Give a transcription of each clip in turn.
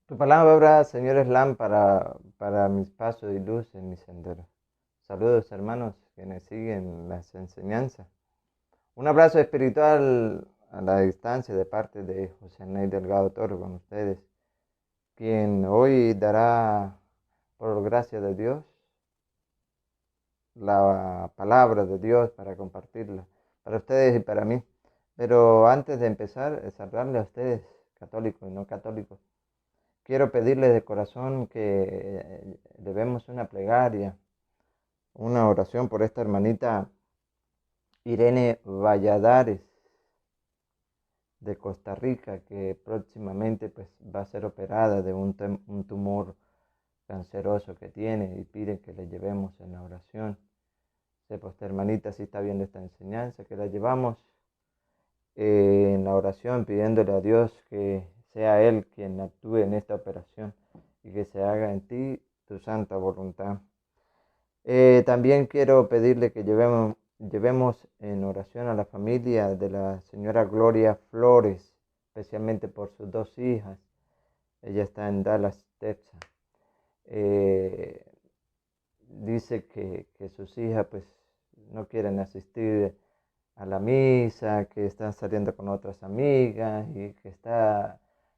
Tu palabra, Señor, es lámpara para mis pasos y luz en mi sendero. Saludos, hermanos, que me siguen las enseñanzas. Un abrazo espiritual a la distancia de parte de José Ney Delgado Toro con ustedes, quien hoy dará, por gracia de Dios, la palabra de Dios para compartirla, para ustedes y para mí. Pero antes de empezar, saludarle a ustedes, católicos y no católicos. Quiero pedirles de corazón que debemos una plegaria, una oración por esta hermanita Irene Valladares de Costa Rica, que próximamente pues, va a ser operada de un tumor canceroso que tiene y piden que le llevemos en la oración. Sepa esta hermanita si está viendo esta enseñanza, que la llevamos en la oración pidiéndole a Dios que sea Él quien actúe en esta operación y que se haga en ti tu santa voluntad. También quiero pedirle que llevemos en oración a la familia de la señora Gloria Flores, especialmente por sus dos hijas. Ella está en Dallas, Texas. Eh, Dice que sus hijas pues no quieren asistir a la misa, que están saliendo con otras amigas y que está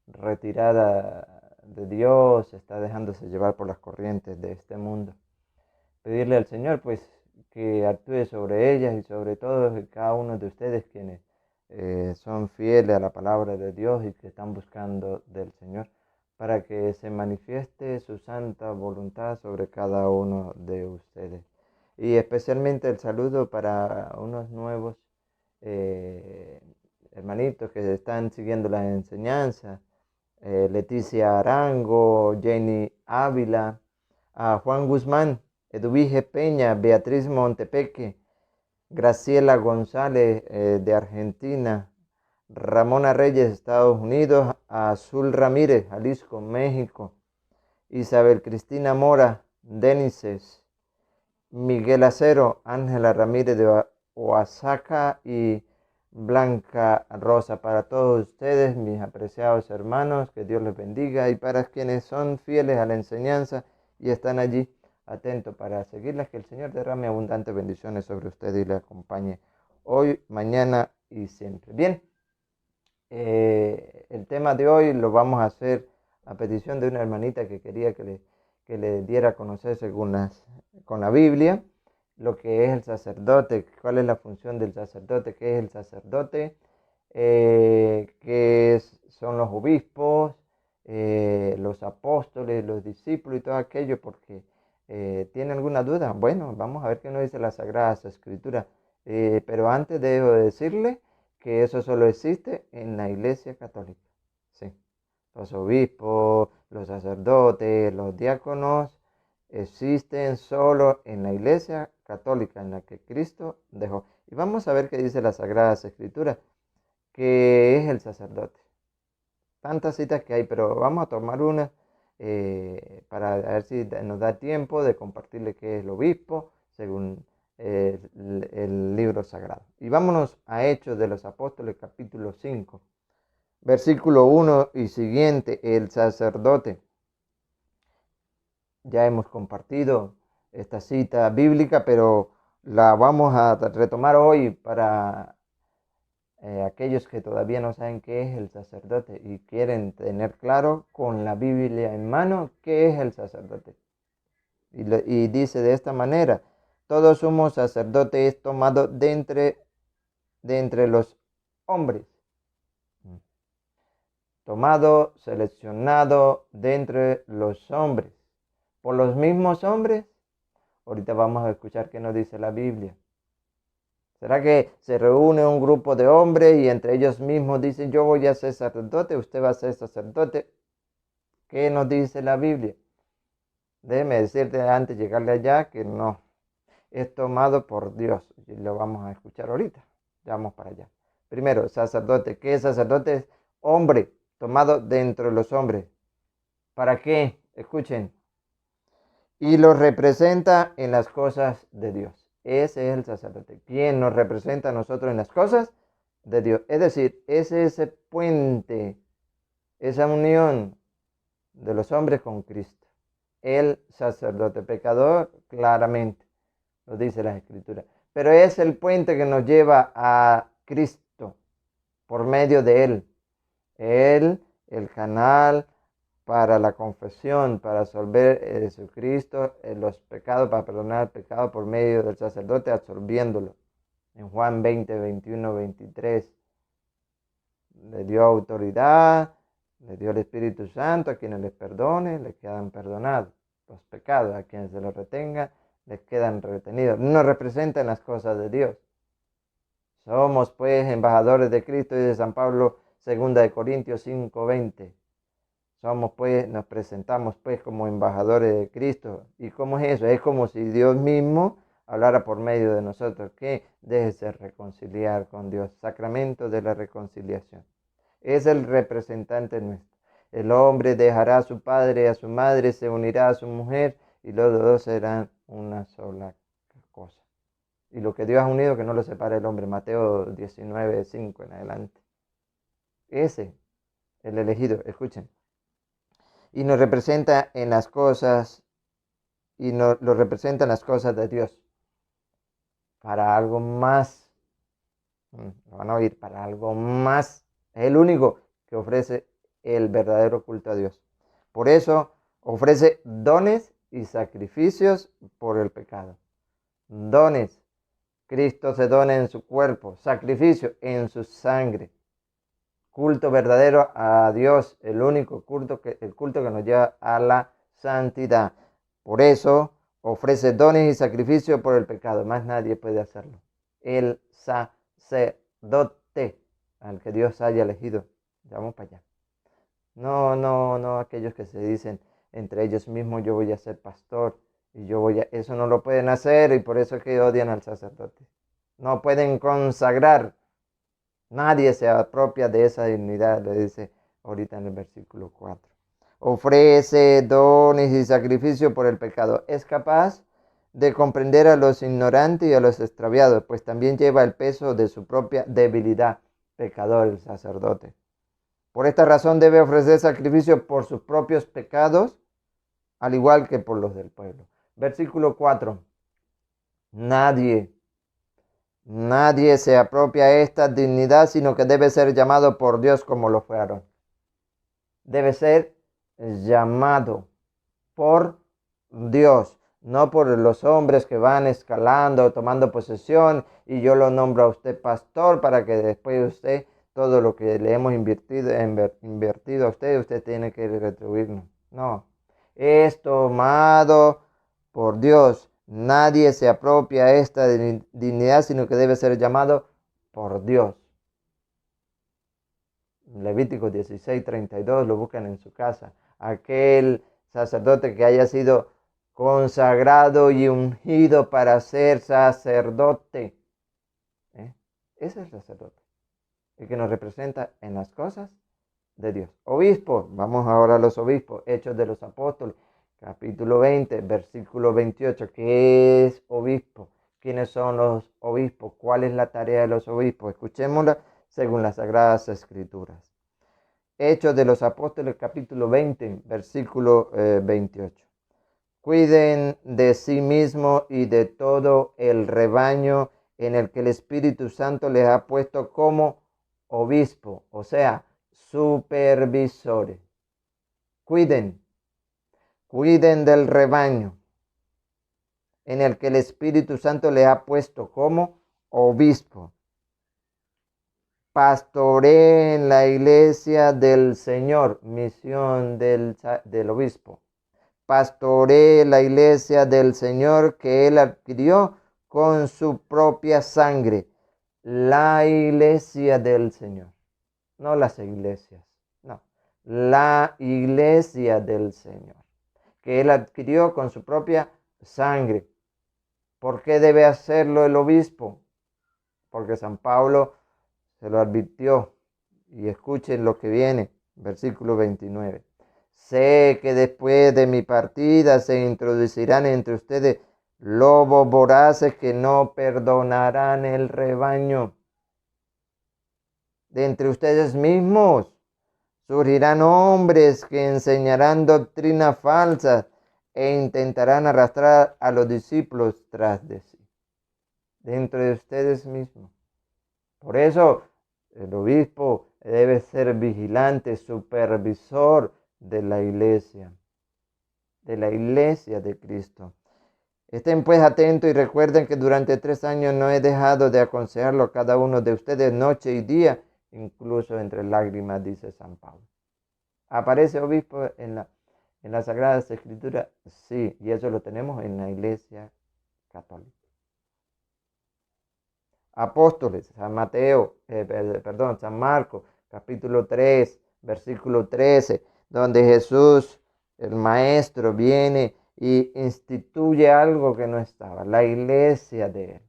retirada de Dios, está dejándose llevar por las corrientes de este mundo. Pedirle al Señor pues que actúe sobre ellas y sobre todos y cada uno de ustedes quienes son fieles a la palabra de Dios y que están buscando del Señor, para que se manifieste su santa voluntad sobre cada uno de ustedes. Y especialmente el saludo para unos nuevos eh, hermanitos que están siguiendo la enseñanza, Leticia Arango, Jenny Ávila, a Juan Guzmán, Eduvige Peña, Beatriz Montepeque, Graciela González de Argentina, Ramona Reyes, Estados Unidos, Azul Ramírez, Jalisco, México, Isabel Cristina Mora, Denises, Miguel Acero, Ángela Ramírez de Oaxaca y Blanca Rosa. Para todos ustedes, mis apreciados hermanos, que Dios les bendiga, y para quienes son fieles a la enseñanza y están allí atentos para seguirlas, que el Señor derrame abundantes bendiciones sobre ustedes y le acompañe hoy, mañana y siempre. Bien, el tema de hoy lo vamos a hacer a petición de una hermanita que quería que le diera a conocer con la Biblia lo que es el sacerdote, cuál es la función del sacerdote, qué es el sacerdote, son los obispos, los apóstoles, los discípulos y todo aquello, porque tiene alguna duda. Bueno, vamos a ver qué nos dice la Sagrada Escritura. Pero antes debo decirle que eso solo existe en la Iglesia Católica. Sí. Los obispos, los sacerdotes, los diáconos existen solo en la Iglesia Católica, en la que Cristo dejó. Y vamos a ver qué dice la Sagrada Escritura, que es el sacerdote. Tantas citas que hay, pero vamos a tomar una para ver si nos da tiempo de compartirle qué es el obispo, según el libro sagrado. Y vámonos a Hechos de los Apóstoles, capítulo 5, versículo 1 y siguiente, el sacerdote. Ya hemos compartido esta cita bíblica, pero la vamos a retomar hoy para aquellos que todavía no saben qué es el sacerdote y quieren tener claro con la Biblia en mano qué es el sacerdote. Y dice de esta manera: todo sumo sacerdote es tomado de entre los hombres, tomado, seleccionado de entre los hombres, por los mismos hombres. Ahorita vamos a escuchar qué nos dice la Biblia. ¿Será que se reúne un grupo de hombres y entre ellos mismos dicen: yo voy a ser sacerdote, usted va a ser sacerdote? ¿Qué nos dice la Biblia? Déjeme decirte antes de llegarle allá que no, es tomado por Dios. Y lo vamos a escuchar ahorita. Ya vamos para allá. Primero, sacerdote. ¿Qué es sacerdote? Es hombre, tomado de entre los hombres. ¿Para qué? Escuchen. Y lo representa en las cosas de Dios. Ese es el sacerdote. ¿Quién nos representa a nosotros en las cosas de Dios? Es decir, es ese puente, esa unión de los hombres con Cristo. El sacerdote pecador, claramente, lo dice la Escritura. Pero es el puente que nos lleva a Cristo por medio de Él. Él, el canal para la confesión, para absolver Jesucristo los pecados, para perdonar el pecado por medio del sacerdote, absorbiéndolo. En Juan 20, 21, 23, le dio autoridad, le dio el Espíritu Santo, a quienes les perdone, les quedan perdonados. Los pecados, a quienes se los retenga, les quedan retenidos. No representan las cosas de Dios. Somos pues embajadores de Cristo, dice San Pablo, 2 Corintios 5:20. Somos pues, nos presentamos pues como embajadores de Cristo. ¿Y cómo es eso? Es como si Dios mismo hablara por medio de nosotros. Que déjese reconciliar con Dios. Sacramento de la reconciliación. Es el representante nuestro. El hombre dejará a su padre y a su madre, se unirá a su mujer y los dos serán una sola cosa. Y lo que Dios ha unido, que no lo separe el hombre. Mateo 19:5 en adelante. Ese, el elegido, escuchen. Y nos representa en las cosas, y nos lo representa en las cosas de Dios. Para algo más, lo van a oír, para algo más. Es el único que ofrece el verdadero culto a Dios. Por eso ofrece dones y sacrificios por el pecado. Dones. Cristo se dona en su cuerpo, sacrificio en su sangre. Culto verdadero a Dios, el único culto el culto que nos lleva a la santidad. Por eso ofrece dones y sacrificios por el pecado, más nadie puede hacerlo. El sacerdote al que Dios haya elegido. Ya vamos para allá. No aquellos que se dicen entre ellos mismos, yo voy a ser pastor y yo voy a... Eso no lo pueden hacer y por eso es que odian al sacerdote. No pueden consagrar. Nadie se apropia de esa dignidad, le dice ahorita en el versículo 4. Ofrece dones y sacrificio por el pecado. Es capaz de comprender a los ignorantes y a los extraviados, pues también lleva el peso de su propia debilidad, pecador el sacerdote. Por esta razón debe ofrecer sacrificio por sus propios pecados, al igual que por los del pueblo. Versículo 4. Nadie se apropia esta dignidad, sino que debe ser llamado por Dios como lo fue Aarón. Debe ser llamado por Dios, no por los hombres que van escalando, tomando posesión, y yo lo nombro a usted pastor para que después usted, todo lo que le hemos invertido a usted tiene que retribuirnos. No, es tomado por Dios. Nadie se apropia esta dignidad, sino que debe ser llamado por Dios. Levítico 16:32, lo buscan en su casa. Aquel sacerdote que haya sido consagrado y ungido para ser sacerdote. Ese es el sacerdote, el que nos representa en las cosas de Dios. Obispo, vamos ahora a los obispos, Hechos de los Apóstoles. Capítulo 20, versículo 28. ¿Qué es obispo? ¿Quiénes son los obispos? ¿Cuál es la tarea de los obispos? Escuchémosla según las Sagradas Escrituras. Hechos de los Apóstoles, capítulo 20, versículo 28. Cuiden de sí mismos y de todo el rebaño en el que el Espíritu Santo les ha puesto como obispo, o sea, supervisores. Cuiden del rebaño en el que el Espíritu Santo le ha puesto como obispo. Pastoreen la iglesia del Señor, misión del obispo. Pastoree la iglesia del Señor que él adquirió con su propia sangre. La iglesia del Señor, no las iglesias, no, la iglesia del Señor, que él adquirió con su propia sangre. ¿Por qué debe hacerlo el obispo? Porque San Pablo se lo advirtió. Y escuchen lo que viene, versículo 29. Sé que después de mi partida se introducirán entre ustedes lobos voraces que no perdonarán el rebaño. De entre ustedes mismos Surgirán hombres que enseñarán doctrinas falsas e intentarán arrastrar a los discípulos tras de sí, dentro de ustedes mismos. Por eso el obispo debe ser vigilante, supervisor de la iglesia de Cristo. Estén pues atentos y recuerden que durante 3 años no he dejado de aconsejarlo a cada uno de ustedes noche y día, incluso entre lágrimas, dice San Pablo. ¿Aparece obispo en las Sagradas Escrituras? Sí, y eso lo tenemos en la Iglesia Católica. Apóstoles, San San Marcos, capítulo 3, versículo 13, donde Jesús, el Maestro, viene y instituye algo que no estaba, la iglesia de él.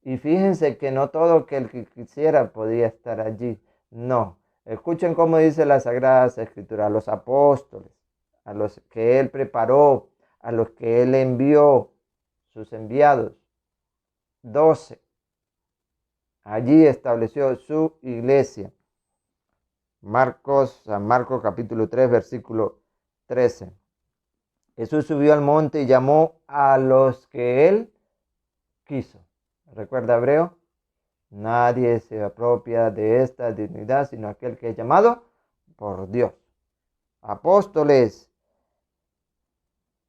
Y fíjense que no todo el que quisiera podía estar allí, no. Escuchen cómo dice la Sagrada Escritura: a los apóstoles, a los que él preparó, a los que él envió, sus enviados, 12. Allí estableció su iglesia. San Marcos capítulo 3, versículo 13. Jesús subió al monte y llamó a los que él quiso. ¿Recuerda Hebreo? Nadie se apropia de esta dignidad sino aquel que es llamado por Dios. Apóstoles,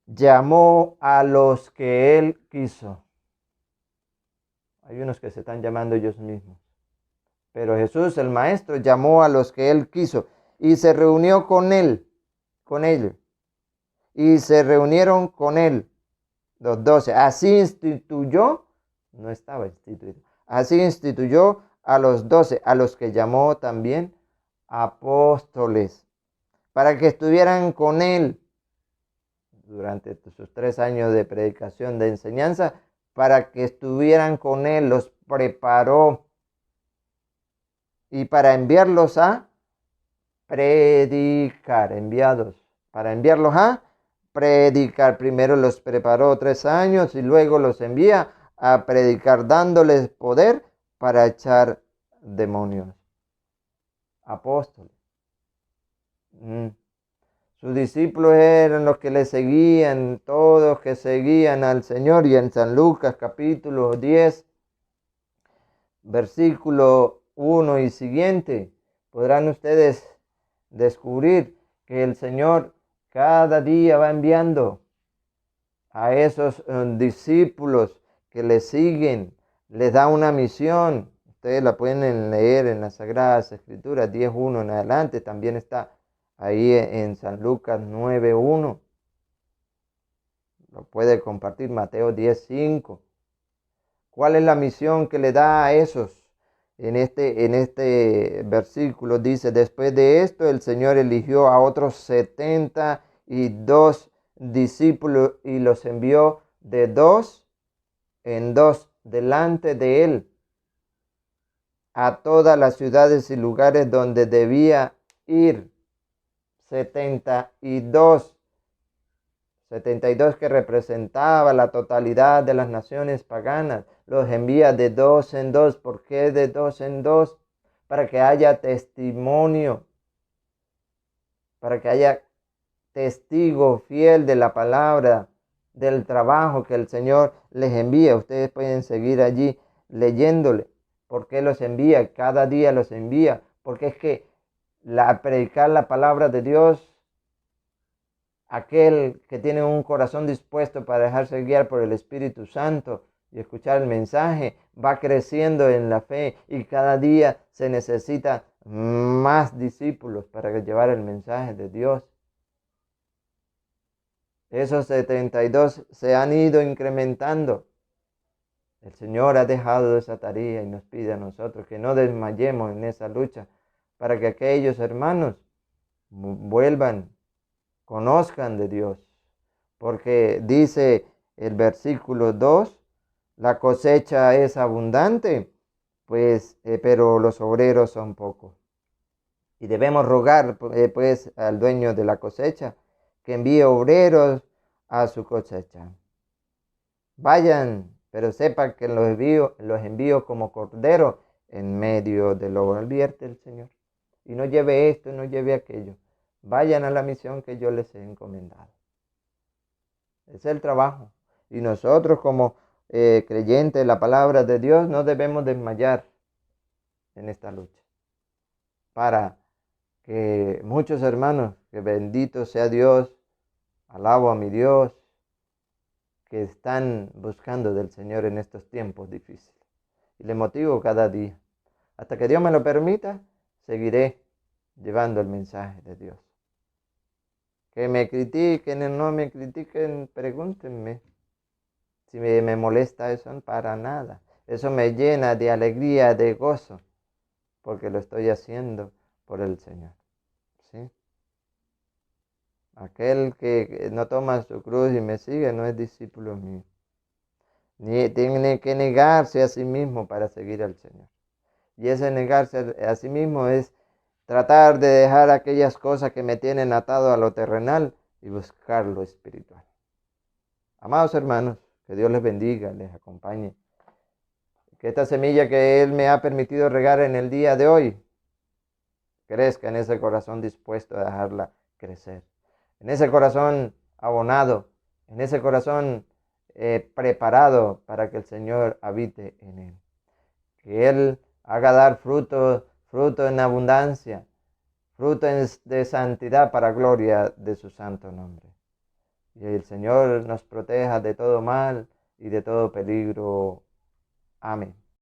llamó a los que él quiso. Hay unos que se están llamando ellos mismos. Pero Jesús, el Maestro, llamó a los que él quiso y se reunió con ellos. Y se reunieron con él los 12. Así instituyó, no estaba instituido, así instituyó a los 12, a los que llamó también apóstoles, para que estuvieran con él durante sus 3 años de predicación, de enseñanza, para que estuvieran con él, los preparó. Y para enviarlos a predicar, para enviarlos a predicar. Primero los preparó 3 años y luego los envía a predicar, dándoles poder para echar demonios. Apóstoles. Sus discípulos eran los que le seguían, todos que seguían al Señor. Y en San Lucas capítulo 10, versículo 1 y siguiente, podrán ustedes descubrir que el Señor cada día va enviando a esos discípulos que le siguen, les da una misión. Ustedes la pueden leer en las Sagradas Escrituras 10:1 en adelante, también está ahí en San Lucas 9:1. Lo puede compartir Mateo 10:5. ¿Cuál es la misión que le da a esos? En este versículo dice: después de esto el Señor eligió a otros 72 discípulos y los envió de 2 en 2 delante de él a todas las ciudades y lugares donde debía ir. 72 que representaba la totalidad de las naciones paganas, los envía de 2 en 2. ¿Por qué de 2 en 2? Para que haya testimonio, para que haya testigo fiel de la palabra, del trabajo que el Señor les envía. Ustedes pueden seguir allí leyéndole. ¿Por qué los envía? Cada día los envía. Porque es que predicar la palabra de Dios, aquel que tiene un corazón dispuesto para dejarse guiar por el Espíritu Santo y escuchar el mensaje, va creciendo en la fe y cada día se necesita más discípulos para llevar el mensaje de Dios. Esos 72 se han ido incrementando. El Señor ha dejado esa tarea y nos pide a nosotros que no desmayemos en esa lucha para que aquellos hermanos vuelvan, conozcan de Dios. Porque dice el versículo 2, la cosecha es abundante, pero los obreros son pocos. Y debemos rogar pues al dueño de la cosecha que envíe obreros a su cosecha. Vayan, pero sepan que los envío como cordero en medio del lobo, advierte el Señor. y no lleve esto y no lleve aquello. Vayan a la misión que yo les he encomendado. Ese es el trabajo. Y nosotros como creyentes de la palabra de Dios no debemos desmayar en esta lucha. Para que muchos hermanos, que bendito sea Dios, alabo a mi Dios, que están buscando del Señor en estos tiempos difíciles. Y le motivo cada día. Hasta que Dios me lo permita, seguiré llevando el mensaje de Dios. Que me critiquen o no me critiquen, pregúntenme. Si me molesta eso, para nada. Eso me llena de alegría, de gozo, porque lo estoy haciendo por el Señor. ¿Sí? Aquel que no toma su cruz y me sigue no es discípulo mío. Ni tiene que negarse a sí mismo para seguir al Señor. Y ese negarse a sí mismo es tratar de dejar aquellas cosas que me tienen atado a lo terrenal y buscar lo espiritual. Amados hermanos, que Dios les bendiga, les acompañe. Que esta semilla que Él me ha permitido regar en el día de hoy crezca en ese corazón dispuesto a dejarla crecer. En ese corazón abonado, en ese corazón preparado para que el Señor habite en él. Que Él haga dar fruto en abundancia, fruto de santidad para gloria de su santo nombre. Y el Señor nos proteja de todo mal y de todo peligro. Amén.